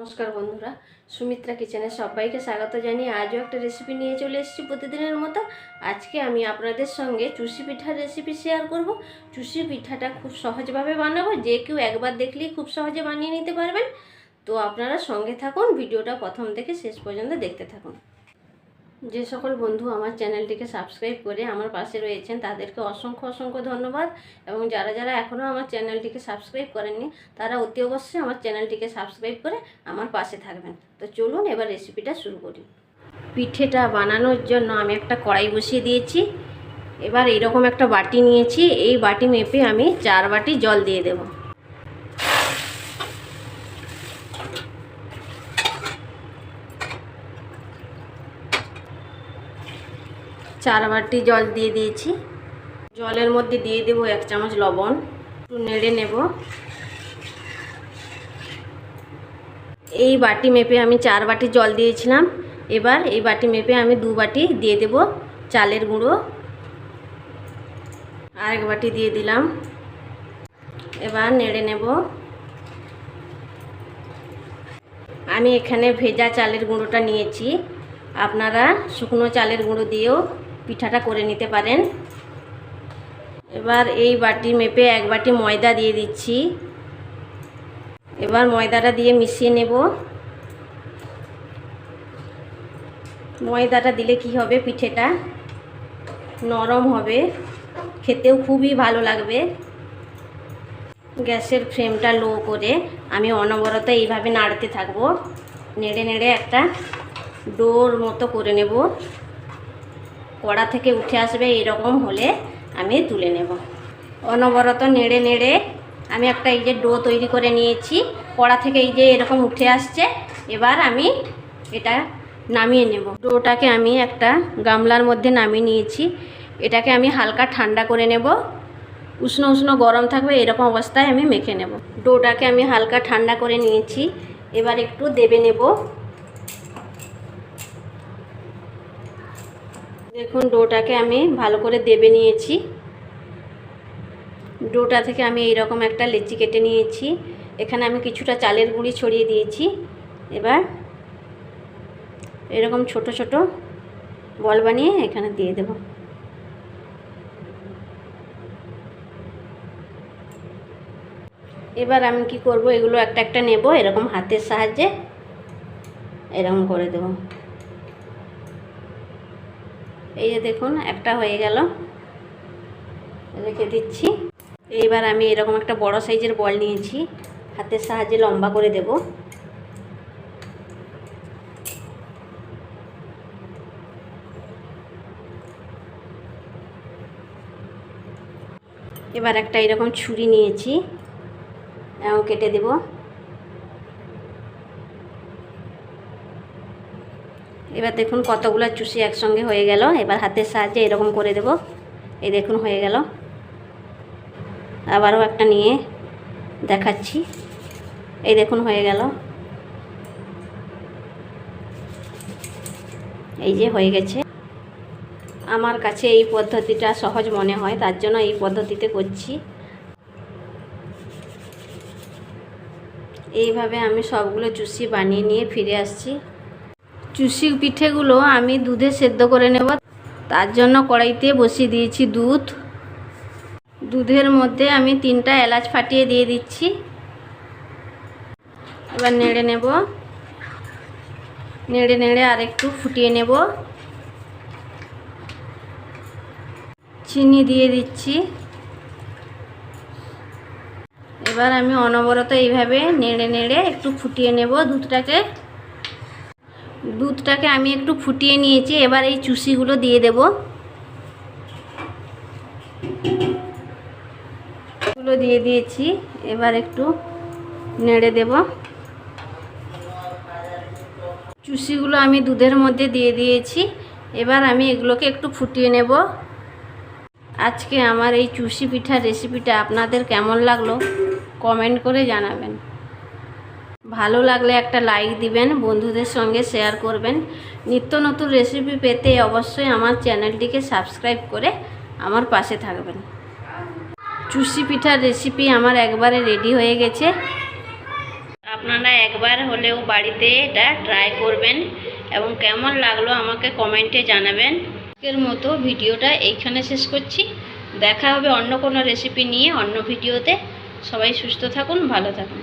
নমস্কার বন্ধুরা, সুমিত্রা কিচেনে সবাইকে স্বাগত জানিয়ে আজও একটা রেসিপি নিয়ে চলে এসেছি প্রতিদিনের মতো। আজকে আমি আপনাদের সঙ্গে চুষি পিঠার রেসিপি শেয়ার করব। চুষি পিঠাটা খুব সহজভাবে বানাবো, যে কেউ একবার দেখলেই খুব সহজে বানিয়ে নিতে পারবেন। তো আপনারা সঙ্গে থাকুন, ভিডিওটা প্রথম থেকে শেষ পর্যন্ত দেখতে থাকুন। যে সকল বন্ধু আমার চ্যানেলটিকে সাবস্ক্রাইব করে আমার পাশে রয়েছেন তাদেরকে অসংখ্য অসংখ্য ধন্যবাদ, এবং যারা যারা এখনও আমার চ্যানেলটিকে সাবস্ক্রাইব করেননি তারা অতি অবশ্যই আমার চ্যানেলটিকে সাবস্ক্রাইব করে আমার পাশে থাকবেন। তো চলুন এবার রেসিপিটা শুরু করি। পিঠেটা বানানোর জন্য আমি একটা কড়াই বসিয়ে দিয়েছি। এবার এইরকম একটা বাটি নিয়েছি, এই বাটি মেপে আমি 4 বাটি জল দিয়ে দেব। চার বাটি জল দিয়ে দিয়েছি। জলের মধ্যে দিয়ে দেব 1 চামচ লবণ, একটু নেড়ে নেব। এই বাটি মেপে আমি 4 বাটি জল দিয়েছিলাম। এবার এই বাটি মেপে আমি 2 বাটি দিয়ে দেব চালের গুঁড়ো, আর 1 বাটি দিয়ে দিলাম। এবার নেড়ে নেব। আমি এখানে ভেজা চালের গুঁড়োটা নিয়েছি, আপনারা শুকনো চালের গুঁড়ো দিয়েও পিঠাটা করে নিতে পারেন। এবার এই বাটি মেপে 1 বাটি ময়দা দিয়ে দিচ্ছি। এবার ময়দাটা দিয়ে মিশিয়ে নেব। ময়দাটা দিলে কি হবে, পিঠেটা নরম হবে, খেতেও খুবই ভালো লাগবে। গ্যাসের ফ্লেমটা লো করে আমি অনবরত এইভাবে নাড়তে থাকবো। নেড়ে নেড়ে একটা ডোর মতো করে নেব। কড়া থেকে উঠে আসবে, এরকম হলে আমি তুলে নেব। অনবরত নেড়ে নেড়ে আমি একটা এই যে ডো তৈরি করে নিয়েছি। কড়া থেকে এই যে এরকম উঠে আসছে। এবার আমি এটা নামিয়ে নেব। ডোটাকে আমি একটা গামলার মধ্যে নামিয়ে নিয়েছি। এটাকে আমি হালকা ঠান্ডা করে নেব। উষ্ণ উষ্ণ গরম থাকবে, এরকম অবস্থায় আমি মেখে নেব। ডোটাকে আমি হালকা ঠান্ডা করে নিয়েছি। এবার একটু দেবে নেব। দেখুন, ডোটাকে আমি ভালো করে দেবে নিয়েছি। ডোটা থেকে আমি এইরকম একটা লেচি কেটে নিয়েছি। এখানে আমি কিছুটা চালের গুঁড়ি ছড়িয়ে দিয়েছি। এবার এরকম ছোট ছোট বল বানিয়ে এখানে দিয়ে দেব। এবার আমি কি করব, এগুলো একটা একটা নেব, এরকম হাতের সাহায্যে এরকম করে দেব। এই যে দেখুন, একটা হয়ে গেল, রেখে দিচ্ছি। এইবার আমি এরকম একটা বড় সাইজের বল নিয়েছি, হাতের সাহায্যে লম্বা করে দেব। এবার একটা এরকম ছুরি নিয়েছি, এরকম কেটে দেব। এবার দেখুন কতগুলো চুষি একসঙ্গে হয়ে গেল। এবার হাতের সাহায্যে এরকম করে দেব। এই দেখুন হয়ে গেল। আবারও একটা নিয়ে দেখাচ্ছি। এই দেখুন হয়ে গেল। এই যে হয়ে গেছে। আমার কাছে এই পদ্ধতিটা সহজ মনে হয়, তার জন্য এই পদ্ধতিতে করছি। এইভাবে আমি সবগুলো চুষি বানিয়ে নিয়ে ফিরে আসছি। চুষি পিঠেগুলো আমি দুধে সেদ্ধ করে নেব। তার জন্য কড়াইতে বসিয়ে দিয়েছি দুধ। দুধের মধ্যে আমি 3টা এলাচ ফাটিয়ে দিয়ে দিচ্ছি। এবার নেড়ে নেব। নেড়ে নেড়ে আর একটু ফুটিয়ে নেব। চিনি দিয়ে দিচ্ছি। এবার আমি অনবরত এইভাবে নেড়ে নেড়ে একটু ফুটিয়ে নেব দুধটাকে আমি একটু ফুটিয়ে নিয়েছি। এবার এই চুষিগুলো দিয়ে দেব। এগুলো দিয়ে দিয়েছি। এবার একটু নেড়ে দেব। চুষিগুলো আমি দুধের মধ্যে দিয়ে দিয়েছি। এবার আমি এগুলোকে একটু ফুটিয়ে নেব। আজকে আমার এই চুষি পিঠার রেসিপিটা আপনাদের কেমন লাগলো কমেন্ট করে জানাবেন। ভালো লাগলে একটা লাইক দিবেন, বন্ধুদের সঙ্গে শেয়ার করবেন। নিত্য নতুন রেসিপি পেতে অবশ্যই আমার চ্যানেলটিকে সাবস্ক্রাইব করে আমার পাশে থাকবেন। চুষি পিঠার রেসিপি আমার একবারে রেডি হয়ে গেছে। আপনারা একবার হলেও বাড়িতে এটা ট্রাই করবেন এবং কেমন লাগলো আমাকে কমেন্টে জানাবেন। আজকের মতো ভিডিওটা এইখানে শেষ করছি। দেখা হবে অন্য কোনো রেসিপি নিয়ে অন্য ভিডিওতে। সবাই সুস্থ থাকুন, ভালো থাকুন।